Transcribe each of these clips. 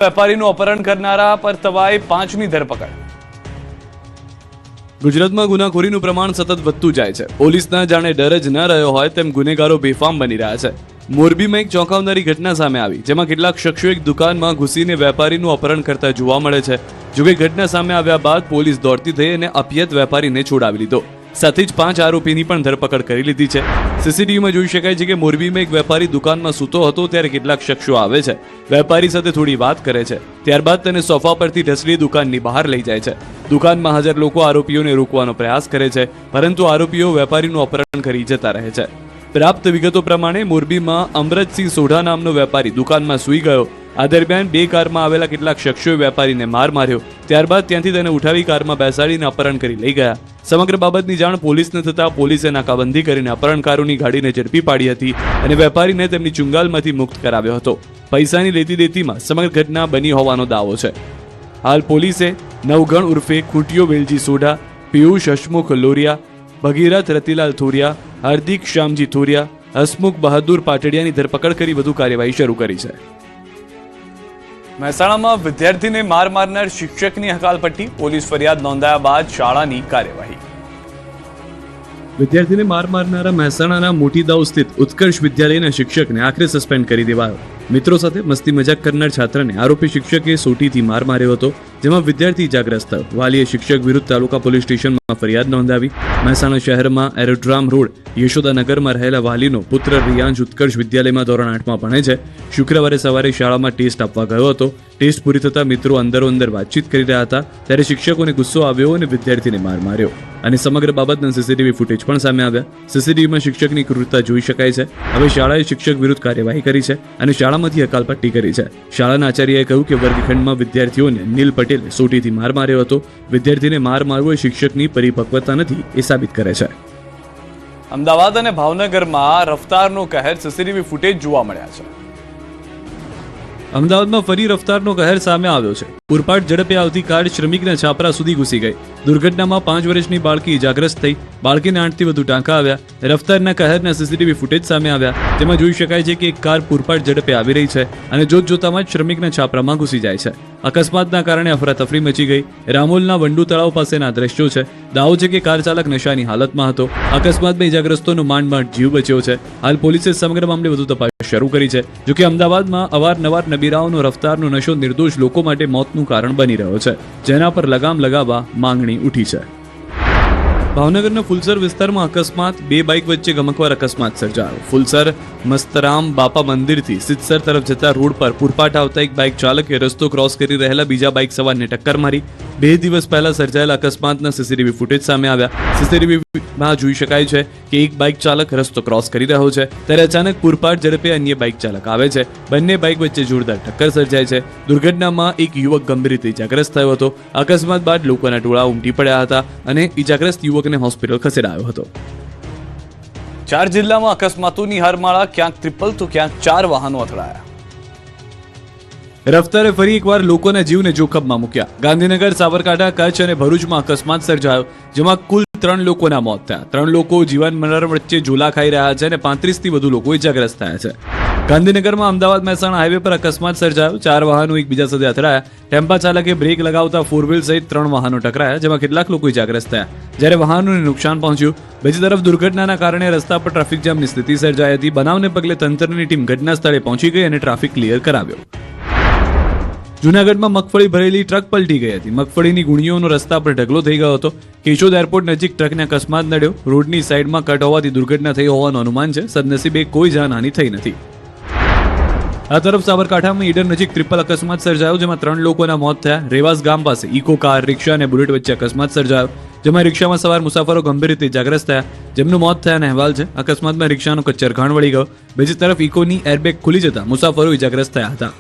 વેપારીનું અપહરણ કરનારા પર તવાઈ 5ની ધરપકડ. ગુજરાતમાં ગુનાખોરીનું પ્રમાણ સતત વધતું જાય છે. પોલીસના જાણે ડર જ ન રહ્યો હોય તેમ ગુનેગારો બેફામ બની રહ્યા છે. મોરબીમાં એક ચોંકાવનારી ઘટના સામે આવી, જેમાં કેટલાક શખ્સો એક દુકાનમાં ઘૂસીને વેપારીનું અપહરણ કરતા જોવા મળે છે. જોકે ઘટના સામે આવ્યા બાદ પોલીસ દોડતી થઈ અને અપિયત વેપારીને છોડાવી લીધો. સાથે જ 5 આરોપીની પણ ધરપકડ કરી લીધી છે. સીસીટીવીમાં જોઈ શકાય છે કે મોરબીમાં એક વેપારી દુકાનમાં સૂતો હતો ત્યારે કેટલાક શખ્સો આવે છે, વેપારી સાથે થોડી વાત કરે છે, ત્યારબાદ તેને સોફા પરથી ઢસડી દુકાનની બહાર લઈ જાય છે. દુકાનમાં હાજર લોકો આરોપીઓને રોકવાનો પ્રયાસ કરે છે, પરંતુ આરોપીઓ વેપારીનું અપહરણ કરી જતા રહે છે. પ્રાપ્ત વિગતો પ્રમાણે મોરબીમાં અમરતસિંહ સોઢા નામનો વેપારી દુકાનમાં સૂઈ ગયો. આ દરમિયાન 2 કારમાં આવેલા કેટલાક શખ્સોએ વેપારીને માર માર્યો. ત્યારબાદ ત્યાંથી તેને ઉઠાવી કારમાં બેસાડીને અપહરણ કરી લઈ ગયા. સમગ્ર બાબતની જાણ પોલીસને થતાં પોલીસે નાકાબંધી કરીને અપહરણકારોની ગાડીને ઝડપી પાડી હતી અને વેપારીને તેમની ચુંગાલમાંથી મુક્ત કરાવ્યો હતો. પૈસાની લેતી દેતીમાં સમગ્ર ઘટના બની હોવાનો દાવો છે. હાલ પોલીસે નવગણ ઉર્ફે ખૂટિયો વેલજી સોઢા, પિયુષ હસમુખ લોરિયા, ભગીરથ રતિલાલ થોરિયા, હાર્દિક શ્યામજી થોરિયા, હસમુખ બહાદુર પાટડિયાની ધરપકડ કરી વધુ કાર્યવાહી શરૂ કરી છે. મહેસાણામાં વિદ્યાર્થીને માર મારનાર શિક્ષકની હકાલપટ્ટી, પોલીસ ફરિયાદ નોંધાયા બાદ શાળાની કાર્યવાહી. વિદ્યાર્થીને માર મારનારા મહેસાણાના મોટી દાવ સ્થિત ઉત્કર્ષ વિદ્યાલયના શિક્ષકને આખરે સસ્પેન્ડ કરી દેવાયો. મિત્રો સાથે મસ્તી મજાક કરનાર છાત્રને આરોપી શિક્ષકે સોટીથી માર માર્યો હતો, જેમાં વિદ્યાર્થી ઇજાગ્રસ્ત થયો. વાલીએ શિક્ષક વિરુદ્ધ તાલુકા પોલીસ સ્ટેશનમાં ફરિયાદ નોંધાવી. મહેસાણા શહેરમાં એરોડ્રામ રોડ યશોદાનગરમાં રહેલા વાલીનો પુત્ર રિયાંશ ઉત્કર્ષ વિદ્યાલયમાં ધોરણ 8માં ભણે છે. શુક્રવારે સવારે શાળામાં ટેસ્ટ આપવા ગયો હતો. ટેસ્ટ પૂરી થતાં મિત્રો અંદરોઅંદર વાતચીત કરી રહ્યા હતા ત્યારે શિક્ષકોને ગુસ્સો આવ્યો અને વિદ્યાર્થીને માર માર્યો. અને સમગ્ર બાબતના સીસીટીવી ફૂટેજ પણ સામે આવ્યા. સીસીટીવીમાં શિક્ષકની ક્રૂરતા જોઈ શકાય છે. હવે શાળાએ શિક્ષક વિરુદ્ધ કાર્યવાહી કરી છે અને શાળામાંથી હકાલપટ્ટી કરી છે. શાળાના આચાર્યએ કહ્યું કે વર્ગખંડમાં વિદ્યાર્થીઓને નીલ પટેલે સોટીથી માર માર્યો હતો. વિદ્યાર્થીને માર મારવો એ શિક્ષકની પરિપક્વતા નથી એ સાબિત કરે છે. અમદાવાદ અને ભાવનગરમાં રફતારનો કહેર, સીસીટીવી ફૂટેજ જોવા મળ્યા છે. અમદાવાદમાં ફરી રફતારનો કહેર સામે આવ્યો છે. પૂરપાટ ઝડપે આવતી કાર શ્રમિકના છાપરા સુધી ઘૂસી ગઈ. દુર્ઘટનામાં 5 વર્ષની બાળકી ઇજાગ્રસ્ત થઈ. બાળકીને 8થી વધુ ટાંકા આવ્યા. રફતારના કહેરના સીસીટીવી ફૂટેજ સામે આવ્યા. તેમાં જોઈ શકાય છે કે એક કાર પૂરપાટ ઝડપે આવી રહી છે અને જોતજોતામાં જ શ્રમિકના છાપરામાં ઘૂસી જાય છે. અકસ્માતના કારણે અફરાતફરી મચી ગઈ. રામોલના વંડુ તળાવ પાસેના દ્રશ્યો છે. દાવો છે કે કાર ચાલક નશાની હાલતમાં હતો. અકસ્માતમાં ઇજાગ્રસ્તોનો માંડ જીવ બચ્યો છે. હાલ પોલીસે સમગ્ર મામલે વધુ તપાસ શરૂ કરી છે. જોકે અમદાવાદમાં અવારનવાર નબીરાઓનો રફતારનો નશો નિર્દોષ લોકો માટે મોતનું કારણ બની રહ્યો છે, જેના પર લગામ લગાવવા માંગણી ઉઠી છે. ભાવનગરના ફુલસર વિસ્તારમાં અકસ્માત, 2 બાઇક વચ્ચે ગમકવાર અકસ્માત સર્જાયો. ફુલસર મસ્તરામ બાપા મંદિરથી સિદ્ધસર તરફ જતા રોડ પર પૂરપાટ આવતા એક બાઇક ચાલકે રસ્તો ક્રોસ કરી રહેલા બીજા બાઇક સવારને ટક્કર મારી. 2 દિવસ પહેલા સર્જાયેલા અકસ્માતના સીસીટીવી ફૂટેજ સામે આવ્યા. સીસીટીવીમાં જોઈ શકાય છે કે એક બાઇક ચાલક રસ્તો ક્રોસ કરી રહ્યો છે ત્યારે અચાનક પૂરપાટ ઝડપે અન્ય બાઇક ચાલક આવે છે. બંને બાઇક વચ્ચે જોરદાર ટક્કર સર્જાય છે. દુર્ઘટનામાં એક યુવક ગંભીર રીતે ઇજાગ્રસ્ત થયો હતો. અકસ્માત બાદ લોકોના ટોળા ઉમટી પડ્યા હતા અને ઇજાગ્રસ્ત યુવકને હોસ્પિટલ ખસેડાયો હતો. 4 જિલ્લામાં અકસ્માતોની હારમાળા, ક્યાંક ટ્રિપલ તો ક્યાંક 4 વાહનો અથડાયા. રફતારે ફરી એકવાર લોકોના જીવને જોખમમાં મૂક્યા. ગાંધીનગર, સાબરકાંઠા, કચ્છ અને ભરૂચમાં અકસ્માત સર્જાયો, જેમાં કુલ 3 લોકોના મોત થયા. 3 લોકો જીવન મરણ વચ્ચે ઝોલા ખાઈ રહ્યા છે અને 35થી વધુ લોકો ઇજાગ્રસ્ત થયા છે. ગાંધીનગરમાં અમદાવાદ મહેસાણા હાઈવે પર અકસ્માત સર્જાયો. 4 વાહનો એકબીજા સાથે અથડાયા. ટેમ્પા ચાલકે બ્રેક લગાવતા 4 વ્હીલ સહિત 3 વાહનો ટકરાયા, જેમાં કેટલાક લોકો ઇજાગ્રસ્ત થયા, જ્યારે વાહનોને નુકસાન પહોંચ્યું. બીજી તરફ દુર્ઘટનાના કારણે રસ્તા પર ટ્રાફિક જામની સ્થિતિ સર્જાઈ હતી. બનાવને પગલે તંત્રની ટીમ ઘટના સ્થળે પહોંચી ગઈ અને ટ્રાફિક ક્લિયર કરાવ્યો. જૂનાગઢમાં મગફળી ભરેલી ટ્રક પલટી ગઈ હતી. મગફળીની ગુણીઓનો રસ્તા પર ઢગલો થઈ ગયો હતો. કેશોદ એરપોર્ટ નજીક ટ્રકને અકસ્માત નડ્યો. રોડની સાઈડમાં કટ હોવાથી દુર્ઘટના થઈ હોવાનું અનુમાન છે. સદનસીબે કોઈ જાનહાની થઈ નથી. આ તરફ સાબરકાંઠામાં ઈડર નજીક ટ્રિપલ અકસ્માત સર્જાયો, જેમાં 3 લોકોના મોત થયા. રેવાસ ગામ પાસે ઇકો કાર, રિક્ષા અને બુલેટ વચ્ચે અકસ્માત સર્જાયો, જેમાં રિક્ષામાં સવાર મુસાફરો ગંભીર રીતે ઇજાગ્રસ્ત થયા, જેમનું મોત થયાના અહેવાલ છે. અકસ્માતમાં રિક્ષાનો કચ્ચરઘાણ વળી ગયો. બીજી તરફ ઇકોની એરબેગ ખુલી જતા મુસાફરો ઇજાગ્રસ્ત થયા હતા.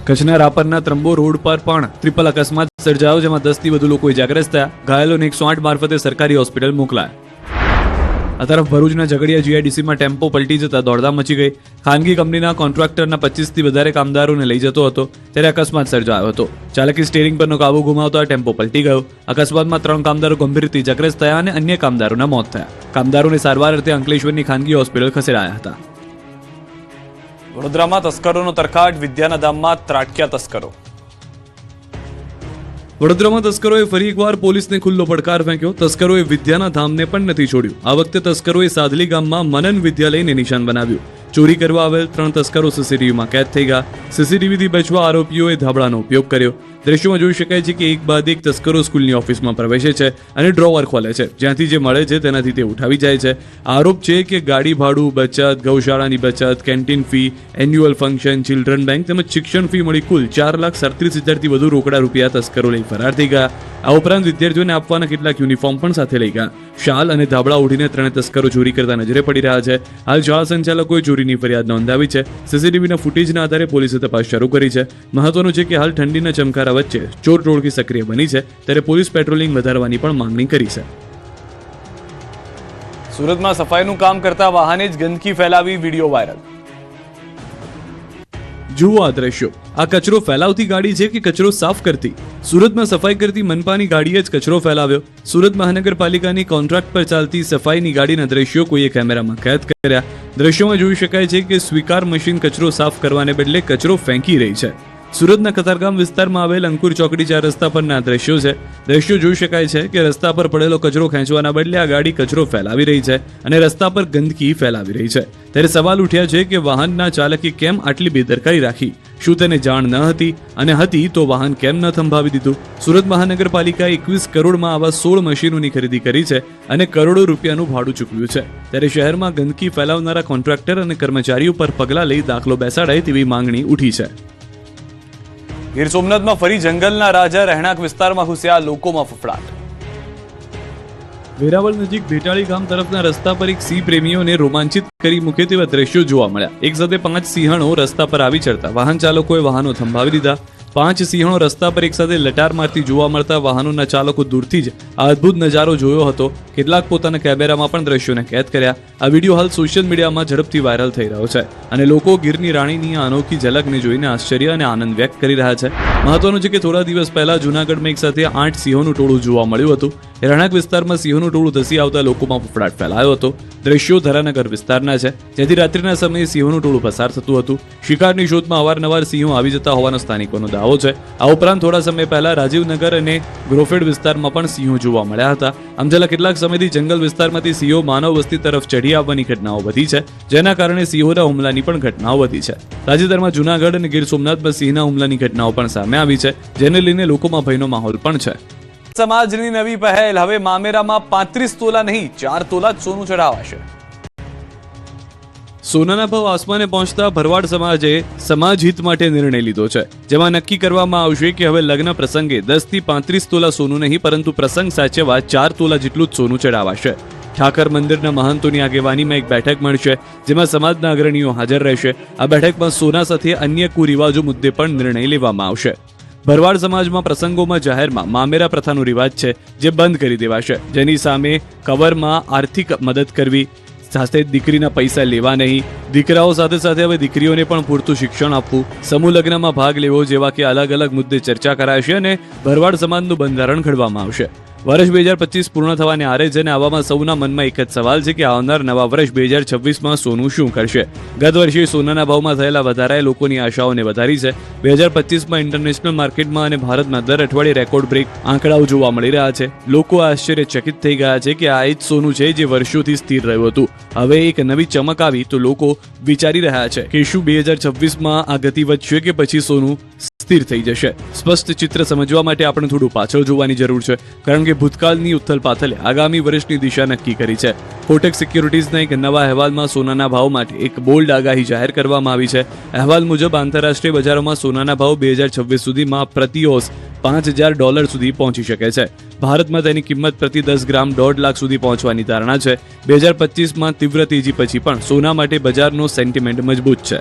કચ્છના રાપરના ત્રંબો રોડ પર પણ ટ્રિપલ અકસ્માત સર્જાયો, જેમાં 10થી વધુ લોકો ઇજાગ્રસ્ત થયા. ઘાયલોને 108 મારફતે સરકારી હોસ્પિટલ મોકલાયા. આ તરફ ભરૂચના ઝઘડિયા જીઆઈડીસીમાં ટેમ્પો પલટી જતા દોડધામ મચી ગઈ. ખાનગી કંપનીના કોન્ટ્રાક્ટરના 25થી વધારે કામદારોને લઈ જતો હતો ત્યારે અકસ્માત સર્જાયો હતો. ચાલકે સ્ટીયરિંગ પરનો કાબુ ગુમાવતા ટેમ્પો પલટી ગયો. અકસ્માતમાં 3 કામદારો ગંભીર રીતે ઇજાગ્રસ્ત થયા અને અન્ય કામદારોના મોત થયા. કામદારોને સારવાર અર્થે અંકલેશ્વરની ખાનગી હોસ્પિટલ ખસેડાયા હતા. વડોદરામાં તસ્કરોનો તરખાટ, વિદ્યાના ધામમાં ત્રાટક્યા તસ્કરો. વડોદરામાં તસ્કરોએ ફરી એકવાર પોલીસને ખુલ્લો પડકાર ફેંક્યો. તસ્કરોએ વિદ્યાના ધામને પણ નથી છોડ્યું. આ વખતે તસ્કરોએ સાદલી ગામમાં મનન વિદ્યાલયને નિશાન બનાવ્યું. ચોરી કરવા આવેલ 3 તસ્કરો સીસીટીવીમાં કેદ થઈ ગયા. સીસીટીવીથી બચવા આરોપીઓએ ધાબળાનો ઉપયોગ કર્યો. દ્રશ્યોમાં જોઈ શકાય છે કે એક બાદ એક તસ્કરો સ્કૂલની ઓફિસમાં પ્રવેશે છે અને ડ્રોવર ખોલે છે. જ્યાંથી જે મળે છે તેનાથી તે ઉઠાવી જાય છે. આરોપ છે કે ગાડી ભાડું, બચત, ગૌશાળાની બચત, canteen fee, annual function, children bank તેમજ શિક્ષણ ફી મળી કુલ 4,37,000થી વધુ રોકડા રૂપિયા તસ્કરો લઈ ફરાર થઈ ગયા. આ ઉપરાંત વિદ્યાર્થીઓને આપવાના કેટલાક યુનિફોર્મ પણ સાથે લઈ ગયા. શાલ અને ધાબળા ઓઢીને 3 તસ્કરો ચોરી કરતા નજરે પડી રહ્યા છે. હાલ શાળા સંચાલકોએ ચોરીની ફરિયાદ નોંધાવી છે. સીસીટીવીના ફૂટેજના આધારે પોલીસે તપાસ શરૂ કરી છે. મહત્વનું છે કે હાલ ઠંડીના ચમકારા વચ્ચે ચોર ટોળકી સક્રિય બની છે, ત્યારે પોલીસ પેટ્રોલિંગ વધારવાની પણ માંગણી કરી છે. સુરતમાં સફાઈનું કામ કરતા વાહને જ ગંદકી ફેલાવી, વિડીયો વાયરલ. જુઓ આ દ્રશ્યો. આ કચરો ફેલાવતી ગાડી છે કે કચરો સાફ કરતી? સુરતમાં સફાઈ કરતી મનપાની ગાડીએ જ કચરો ફેલાવ્યો. સુરત મહાનગરપાલિકાની કોન્ટ્રાક્ટ પર ચાલતી સફાઈની ગાડીના દ્રશ્યો કોઈએ કેમેરામાં કેદ કર્યા. દ્રશ્યોમાં જોઈ શકાય છે કે સ્વીકાર મશીન કચરો સાફ કરવાને બદલે કચરો ફેંકી રહી છે. સુરતના કતારગામ વિસ્તારમાં આવેલ અંકુર ચોકડી 4 રસ્તા પરના દ્રશ્યો છે. દ્રશ્યો જોઈ શકાય છે કે રસ્તા પર પડેલો કચરો ખેંચવાના બદલે આ ગાડી કચરો ફેલાવી રહી છે અને રસ્તા પર ગંદકી ફેલાવી રહી છે. ત્યારે સવાલ ઉઠ્યા છે કે વાહનના ચાલકે કેમ આટલી બેદરકારી રાખી? શું તેને જાણ ન હતી? અને હતી તો વાહન કેમ ન થંભાવી દીધું? સુરત મહાનગરપાલિકાએ 21 કરોડમાં આવા 16 મશીનોની ખરીદી કરી છે અને કરોડો રૂપિયાનું ભાડું ચૂકવ્યું છે. ત્યારે શહેરમાં ગંદકી ફેલાવનારા કોન્ટ્રાક્ટર અને કર્મચારીઓ પર પગલાં લઈ દાખલો બેસાડાય તેવી માંગણી ઉઠી છે. ગીર સોમનાથમાં ફરી જંગલના રાજા, રહેણાંક વિસ્તારમાં ઘૂસ્યા, લોકોમાં ફફડાટ. વેરાવળ નજીક ભેટાળી ગામ તરફના રસ્તા પર એક સિંહ પ્રેમીઓને રોમાંચિત કરી મૂકે તેવા દ્રશ્યો જોવા મળ્યા. એક સાથે 5 સિંહણો રસ્તા પર આવી ચડતા વાહન ચાલકોએ વાહનો થંભાવી દીધા. 5 સિંહણો રસ્તા પર એક સાથે લટાર મારતી જોવા મળતા વાહનોના ચાલકો દૂરથી જ આ અદ્ભુત નજારો જોયો હતો. કેટલાક પોતાના કેમેરામાં પણ દ્રશ્યોને કેદ કર્યા. આ વિડીયો હાલ સોશિયલ મીડિયામાં ઝડપથી વાયરલ થઈ રહ્યો છે અને લોકો ગીરની રાણીની આ અનોખી ઝલકને જોઈને આશ્ચર્ય અને આનંદ વ્યક્ત કરી રહ્યા છે. મહત્વનું છે કે થોડા દિવસ પહેલા જૂનાગઢમાં એક સાથે 8 સિંહોનું ટોળું જોવા મળ્યું હતું. રહેણાંક વિસ્તારમાં સિંહોનું ટોળું ધસી આવતા લોકોમાં ફફડાટ ફેલાયો હતો. દ્રશ્યો ધરાનગર વિસ્તારના છે, જેથી રાત્રિના સમયે સિંહોનું ટોળું પસાર થતું હતું. શિકારની શોધમાં અવારનવાર સિંહો આવી જતા હોવાનો સ્થાનિકોનો દાવો છે. આ ઉપરાંત થોડા સમય પહેલા રાજીવનગર અને ગ્રોફેડ વિસ્તારમાં પણ સિંહો જોવા મળ્યા હતા. આમ છેલ્લા કેટલાક સમયથી જંગલ વિસ્તારમાંથી સિંહો માનવ વસ્તી તરફ ચઢી આવવાની ઘટનાઓ વધી છે, જેના કારણે સિંહોના હુમલાની પણ ઘટનાઓ વધી છે. તાજેતરમાં જૂનાગઢ અને ગીર સોમનાથમાં સિંહના હુમલાની ઘટનાઓ પણ સામે આવી છે, જેને લઈને લોકોમાં ભયનો માહોલ પણ છે. સમાજની નવી પહેલ, હવે મામેરામાં 35 તોલા નહીં 4 તોલા જ સોનું ચઢાવાશે. સોનાના ભાવ આસમાને પહોંચતા ભરવાડ સમાજે સમાજ હિત માટે નિર્ણય લીધો છે, જેમાં નક્કી કરવામાં આવશે કે હવે લગ્ન પ્રસંગે 10 થી 35 તોલા સોનું નહીં, પરંતુ પ્રસંગ સાચવવા 4 તોલા જેટલું જ સોનું ચઢાવાશે. ઠાકર મંદિરના મહંતોની આગેવાનીમાં એક બેઠક મળશે, જેમાં સમાજના અગ્રણીઓ હાજર રહેશે. આ બેઠકમાં સોના સાથે અન્ય કુરિવાજો મુદ્દે પણ નિર્ણય લેવામાં આવશે. ભરવાડ સમાજમાં પ્રસંગોમાં જાહેરમાં મામેરા પ્રથાનો રિવાજ છે, જે બંધ કરી દેવાશે, જેની સામે કવરમાં આર્થિક મદદ કરવી, સાથે દીકરીના પૈસા લેવા નહીં, દીકરાઓ સાથે સાથે હવે દીકરીઓને પણ પૂરતું શિક્ષણ આપવું, સમૂહ લગ્નમાં ભાગ લેવો જેવા કે અલગ અલગ મુદ્દે ચર્ચા કરાશે અને ભરવાડ સમાજનું બંધારણ ઘડવામાં આવશે. વર્ષ 2025 પૂર્ણ થવાને આરે છે અને આવામાં સૌના મનમાં એક જ સવાલ છે કે આવનાર નવા વર્ષ 2026માં સોનું શું કરશે? ગત વર્ષે સોનાના ભાવમાં થયેલા વધારાએ લોકોની આશાઓને વધારી છે. 2025માં ઇન્ટરનેશનલ માર્કેટમાં અને ભારતમાં દર અઠવાડિયે રેકોર્ડ બ્રેક આંકડાઓ જોવા મળી રહ્યા છે. લોકો આશ્ચર્યચકિત થઈ ગયા છે કે આ એ જ સોનું છે જે વર્ષોથી સ્થિર રહ્યું હતું. હવે એક નવી ચમક આવી તો લોકો વિચારી રહ્યા છે કે શું 2026માં આ ગતિ વધશે કે પછી સોનું સ્થિર થઈ જશે? સ્પષ્ટ ચિત્ર સમજવા માટે આપણે થોડું પાછળ જોવાની જરૂર છે, કારણ કે ભૂતકાળની ઉથલપાથલે આગામી વર્ષની દિશા નક્કી કરી છે. કોટક સિક્યોરિટીઝના એક નવા અહેવાલમાં સોનાના ભાવ માટે એક બોલ્ડ આગાહી જાહેર કરવામાં આવી છે. અહેવાલ મુજબ આંતરરાષ્ટ્રીય બજારોમાં સોનાના ભાવ 2026 સુધીમાં પ્રતિ ઓસ $5,000 સુધી પહોંચી શકે છે. ભારતમાં તેની કિંમત પ્રતિ 10 ગ્રામ 1.5 લાખ સુધી પહોંચવાની ધારણા છે. 2025માં તીવ્ર તેજી પછી પણ સોના માટે બજારનો સેન્ટિમેન્ટ મજબૂત છે.